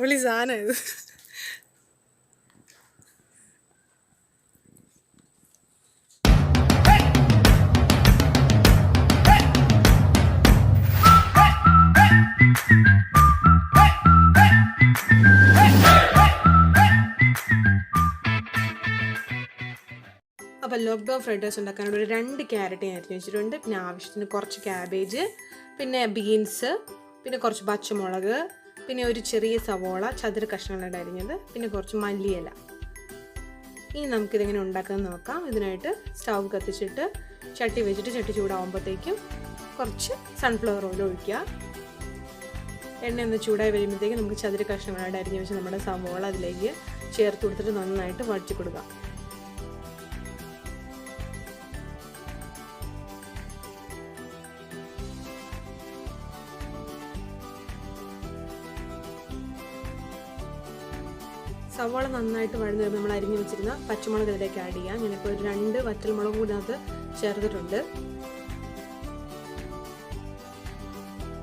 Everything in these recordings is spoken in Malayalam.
വിളി സാധനം ഇത്. അപ്പോൾ ലോക്ക്ഡൗൺ ഫ്രൈഡ് റൈസ് ഉണ്ടാക്കാനുള്ള ഒരു 2 ക്യാരറ്റ് ഞാൻ അരിഞ്ഞ് വെച്ചിട്ടുണ്ട്. പിന്നെ ആവശ്യത്തിന് കുറച്ച് ക്യാബേജ്, പിന്നെ ബീൻസ്, പിന്നെ കുറച്ച് പച്ചമുളക്, പിന്നെ ഒരു ചെറിയ സവോള ചതുര കഷ്ണങ്ങളായിട്ട് അരിഞ്ഞത്, പിന്നെ കുറച്ച് മല്ലിയില. ഇനി നമുക്കിതെങ്ങനെ ഉണ്ടാക്കാമെന്ന് നോക്കാം. ഇതിനായിട്ട് സ്റ്റൗ കത്തിച്ചിട്ട് ചട്ടി വെച്ചിട്ട് ചട്ടി ചൂടാകുമ്പോഴത്തേക്കും കുറച്ച് സൺഫ്ലവർ ഓയിൽ ഒഴിക്കുക. എണ്ണ ഒന്ന് ചൂടായി വരുമ്പോഴത്തേക്കും നമുക്ക് ചതുര കഷ്ണങ്ങളായിട്ട് അരിഞ്ഞ് വെച്ച് നമ്മുടെ സവോള അതിലേക്ക് ചേർത്ത് കൊടുത്തിട്ട് നന്നായിട്ട് വഴറ്റി കൊടുക്കുക. സവാള നന്നായിട്ട് വഴന്ന് വരുമ്പോൾ നമ്മൾ അരിഞ്ഞ് വെച്ചിരുന്ന പച്ചമുളക് ഇതിലേക്ക് ആഡ് ചെയ്യാം. ഞാനിപ്പോൾ ഒരു 2 വറ്റൽമുളകും കൂടി അതിനകത്ത് ചേർത്തിട്ടുണ്ട്.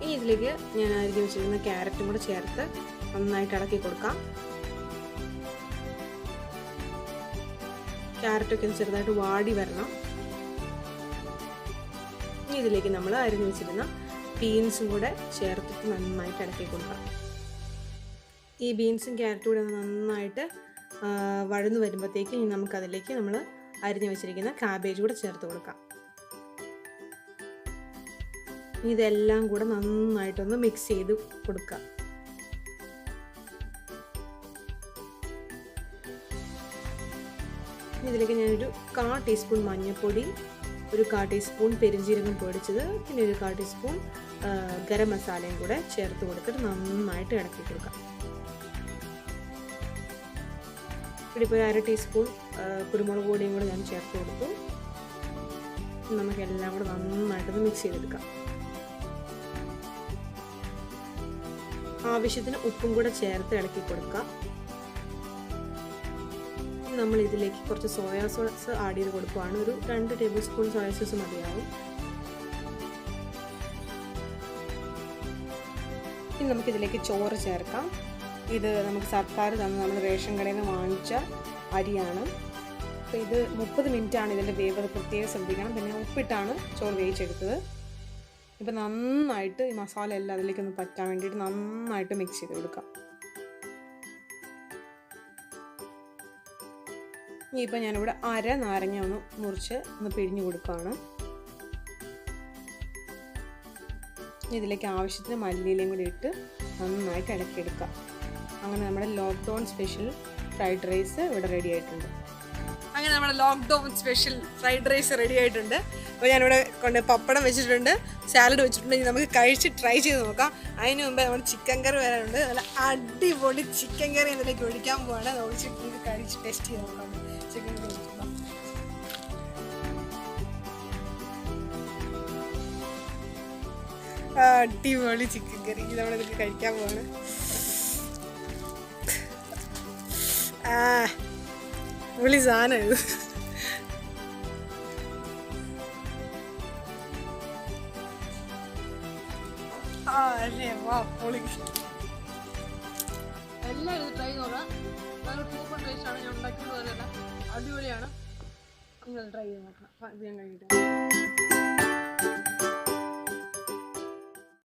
ഇനി ഇതിലേക്ക് ഞാൻ അരിഞ്ഞ് വെച്ചിരുന്ന ക്യാരറ്റും കൂടെ ചേർത്ത് നന്നായിട്ട് ഇളക്കി കൊടുക്കാം. ക്യാരറ്റൊക്കെ ചെറുതായിട്ട് വാടി വരണം. ഇനി ഇതിലേക്ക് നമ്മൾ അരിഞ്ഞ് വെച്ചിരുന്ന ബീൻസും കൂടെ ചേർത്തിട്ട് നന്നായിട്ട് ഇളക്കി കൊടുക്കാം. ഈ ബീൻസും ക്യാരറ്റും കൂടെ നന്നായിട്ട് വഴന്നു വരുമ്പോഴത്തേക്ക് ഇനി നമുക്കതിലേക്ക് നമ്മൾ അരിഞ്ഞു വെച്ചിരിക്കുന്ന കാബേജ് കൂടെ ചേർത്ത് കൊടുക്കാം. ഇതെല്ലാം കൂടെ നന്നായിട്ടൊന്ന് മിക്സ് ചെയ്ത് കൊടുക്കുക. ഇതിലേക്ക് ഞാനൊരു 1/4 ടീസ്പൂൺ മഞ്ഞൾപ്പൊടി, ഒരു 1/4 ടീസ്പൂൺ പെരുംജീരകം പൊടിച്ചത്, പിന്നെ ഒരു 1/4 ടീസ്പൂൺ ഗരം മസാലയും കൂടെ ചേർത്ത് കൊടുത്തിട്ട് നന്നായിട്ട് ഇളക്കി കൊടുക്കാം. ഇപ്പോൾ 1/2 ടീസ്പൂൺ കുരുമുളക് പൊടിയും കൂടെ ഞാൻ ചേർത്ത് കൊടുത്തു. നമുക്കെല്ലാം കൂടെ നന്നായിട്ടൊന്ന് മിക്സ് ചെയ്തെടുക്കാം. ആവശ്യത്തിന് ഉപ്പും കൂടെ ചേർത്ത് ഇളക്കി കൊടുക്കാം. നമ്മൾ ഇതിലേക്ക് കുറച്ച് സോയാ സോസ് ആഡ് ചെയ്ത് കൊടുക്കുകയാണ്. ഒരു 2 ടേബിൾ സ്പൂൺ സോയാ സോസ് മതിയാവും. ഇനി നമുക്കിതിലേക്ക് ചോറ് ചേർക്കാം. ഇത് നമുക്ക് സർക്കാർ തന്ന നമ്മൾ റേഷൻ കടയിൽ നിന്ന് വാങ്ങിച്ച അരിയാണ്. അപ്പോൾ ഇത് 30 മിനിറ്റാണ് ഇതിൻ്റെ വേവ്, പ്രത്യേകം ശ്രദ്ധിക്കണം. പിന്നെ ഉപ്പിട്ടാണ് ചോറ് വേവിച്ചെടുത്തത്. ഇപ്പം നന്നായിട്ട് ഈ മസാല എല്ലാം അതിലേക്കൊന്ന് പറ്റാൻ വേണ്ടിയിട്ട് നന്നായിട്ട് മിക്സ് ചെയ്ത് കൊടുക്കാം. ഇനിയിപ്പോൾ ഞാനിവിടെ 1/2 നാരങ്ങ ഒന്ന് മുറിച്ച് ഒന്ന് പിഴിഞ്ഞ് കൊടുക്കുകയാണ്. ഇതിലേക്ക് ആവശ്യത്തിന് മല്ലിയിലയും കൂടി ഇട്ട് നന്നായിട്ട് ഇളക്കിയെടുക്കാം. അങ്ങനെ നമ്മുടെ ലോക്ക്ഡൗൺ സ്പെഷ്യൽ ഫ്രൈഡ് റൈസ് ഇവിടെ റെഡി ആയിട്ടുണ്ട്. അങ്ങനെ നമ്മുടെ lockdown special fried rice ready ആയിട്ടുണ്ട്. അപ്പോൾ ഞാനിവിടെ കൊണ്ട് പപ്പടം വെച്ചിട്ടുണ്ട്, സാലഡ് വെച്ചിട്ടുണ്ട്. ഇനി നമുക്ക് കഴിച്ച് ട്രൈ ചെയ്ത് നോക്കാം. അതിന് മുമ്പ് നമ്മുടെ ചിക്കൻ കറി വരാനുണ്ട്. നല്ല അടിപൊളി ചിക്കൻ കറി അതിലേക്ക് ഒഴിക്കാൻ പോവാണ്. നമുക്ക് കഴിച്ച് ടെസ്റ്റ് ചെയ്ത് നോക്കാം. ചിക്കൻ കറി ഒഴിച്ചിട്ടുണ്ടോ? അടിപൊളി ചിക്കൻ കറി നമ്മളിതൊക്കെ കഴിക്കാൻ പോവാണ്. വിളി സാധനം ഇത്. അല്ലേ വാ പൊളി. എല്ലാവരും ഇത് ട്രൈ നോക്കാം. നല്ല സൂപ്പർ ടേസ്റ്റാണ്. ഞാൻ ഉണ്ടാക്കുന്നത് അടിപൊളിയാണ്. നിങ്ങൾ ട്രൈ ചെയ്ത് നോക്കണം. ഇത് ഞാൻ കഴിക്കട്ടെ.